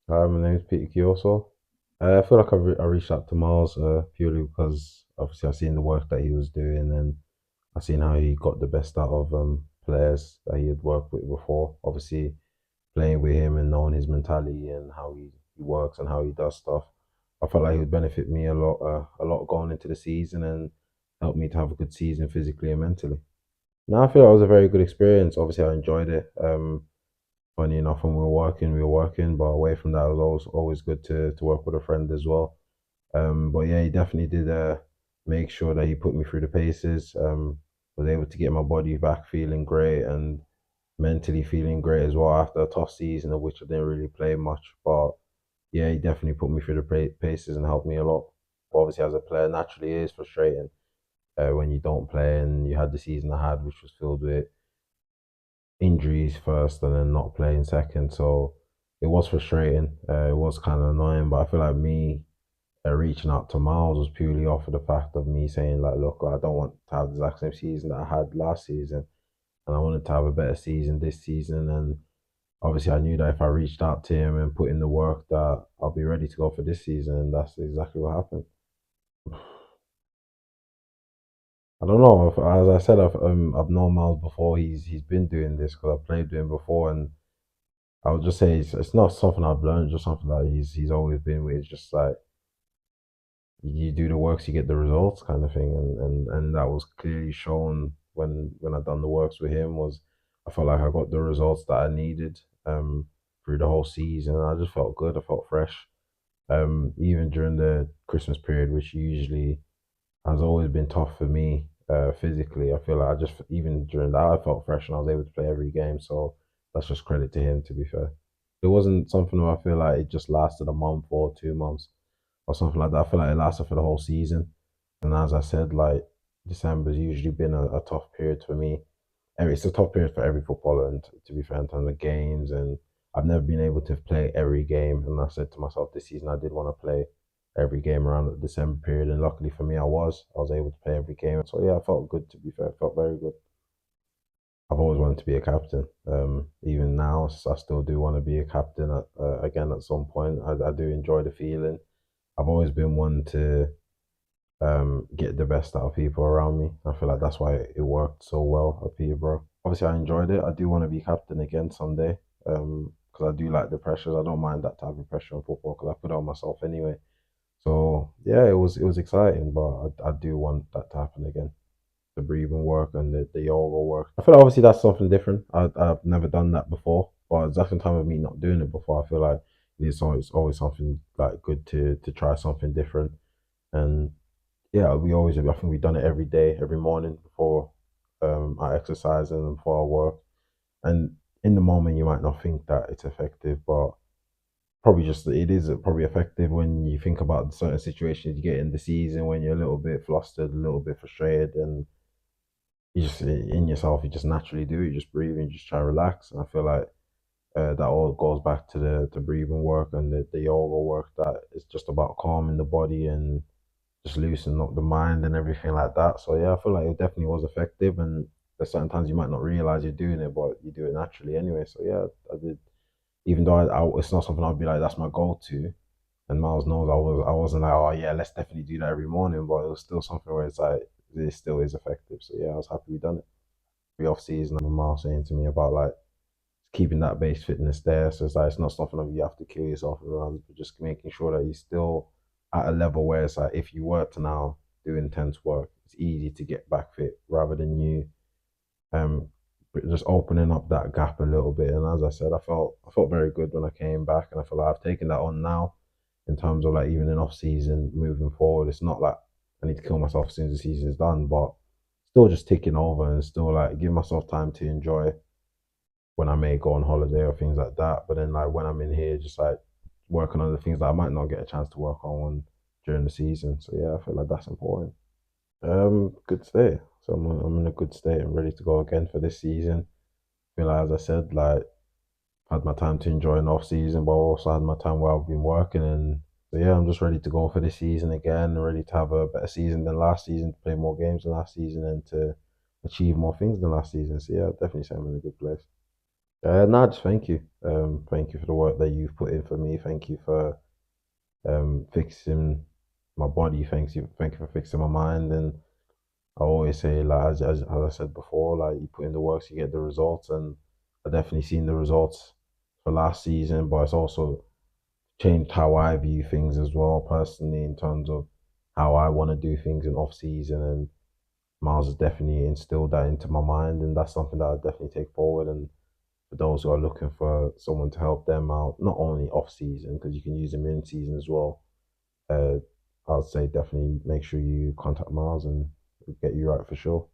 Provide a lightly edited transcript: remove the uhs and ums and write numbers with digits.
Hi, my name's Peter Kioso. I feel like I reached out to Miles purely because obviously I seen the work that he was doing and I seen how he got the best out of players that he had worked with before. Obviously, playing with him and knowing his mentality and how he works and how he does stuff, I felt like he would benefit me a lot going into the season and help me to have a good season physically and mentally. Now I feel like it was a very good experience. Obviously, I enjoyed it. Funny enough, when we were working, but away from that, it was always good to work with a friend as well. But yeah, he definitely did make sure that he put me through the paces. Was able to get my body back feeling great and mentally feeling great as well after a tough season of which I didn't really play much. But yeah, he definitely put me through the paces and helped me a lot. But obviously, as a player, naturally it is frustrating when you don't play and you had the season I had, which was filled with injuries first and then not playing second. So it was frustrating. It was kind of annoying, but I feel like me reaching out to Miles was purely off of the fact of me saying like, look, I don't want to have the exact same season that I had last season, and I wanted to have a better season this season. And obviously, I knew that if I reached out to him and put in the work, that I'll be ready to go for this season, and that's exactly what happened. I don't know. As I said, I've known Miles before. He's been doing this because I played with him before, and I would just say it's not something I've learned, just something that he's always been with. It's just like you do the works, you get the results, kind of thing, and that was clearly shown when I done the works with him. Was I felt like I got the results that I needed through the whole season. I just felt good. I felt fresh. Even during the Christmas period, which usually has always been tough for me physically. I feel like I just even during that I felt fresh and I was able to play every game. So that's just credit to him. To be fair, it wasn't something where I feel like it just lasted a month or 2 months or something like that. I feel like it lasted for the whole season. And as I said, like December's usually been a tough period for me. It's a tough period for every footballer, and to be fair, in terms of games, and I've never been able to play every game. And I said to myself this season, I did want to play every game around the December period, and luckily for me, I was able to play every game. So yeah, I felt good. To be fair, I felt very good. I've always wanted to be a captain. Even now, I still do want to be a captain again at some point. I do enjoy the feeling. I've always been one to get the best out of people around me. I feel like that's why it worked so well at Peterborough. Obviously, I enjoyed it. I do want to be captain again someday. Because I do like the pressures. I don't mind that type of pressure on football because I put it on myself anyway. So yeah, it was exciting, but I do want that to happen again. The breathing work and the yoga work. I feel like obviously that's something different. I've never done that before, but it's second time of me not doing it before. I feel like it's always something like good to try something different. And yeah, we always, I think we've done it every day, every morning before our exercise and before our work. And in the moment, you might not think that it's effective, but probably just it is probably effective when you think about certain situations you get in the season when you're a little bit flustered, a little bit frustrated, and you just in yourself, you just naturally do it. You just breathe and just try to relax. And I feel like that all goes back to the breathing work and the yoga work. That it's just about calming the body and just loosen up the mind and everything like that. So yeah, I feel like it definitely was effective. And there's certain times you might not realize you're doing it, but you do it naturally anyway. So yeah, I did. Even though it's not something I'd be like that's my go-to. And Miles knows I wasn't like, oh yeah, let's definitely do that every morning. But it was still something where it's like it still is effective. So yeah, I was happy we done it. The off season, Miles saying to me about like keeping that base fitness there. So it's like it's not something that you have to kill yourself around, but just making sure that you're still at a level where it's like if you were to now do intense work, it's easy to get back fit rather than you um just opening up that gap a little bit. And as I said, I felt very good when I came back, and I feel like I've taken that on now in terms of like even in off season moving forward. It's not like I need to kill myself as soon as the season's done, but still just ticking over and still like give myself time to enjoy when I may go on holiday or things like that. But then like when I'm in here, just like working on the things that I might not get a chance to work on during the season. So yeah, I feel like that's important. Good state. So I'm in a good state. I'm ready to go again for this season. I feel like, as I said, like had my time to enjoy an off season, but also had my time where I've been working. And so yeah, I'm just ready to go for this season again. Ready to have a better season than last season, to play more games than last season, and to achieve more things than last season. So yeah, I'd definitely say I'm in a good place. No, just thank you. Thank you for the work that you've put in for me. Thank you for fixing my body. Thank you for fixing my mind. And I always say, like as I said before, like you put in the work, so you get the results. And I definitely seen the results for last season, but it's also changed how I view things as well personally in terms of how I want to do things in off season. And Miles has definitely instilled that into my mind, and that's something that I definitely take forward. And for those who are looking for someone to help them out, not only off season because you can use them in season as well. Uh, I'd say definitely make sure you contact Miles and get you right for sure.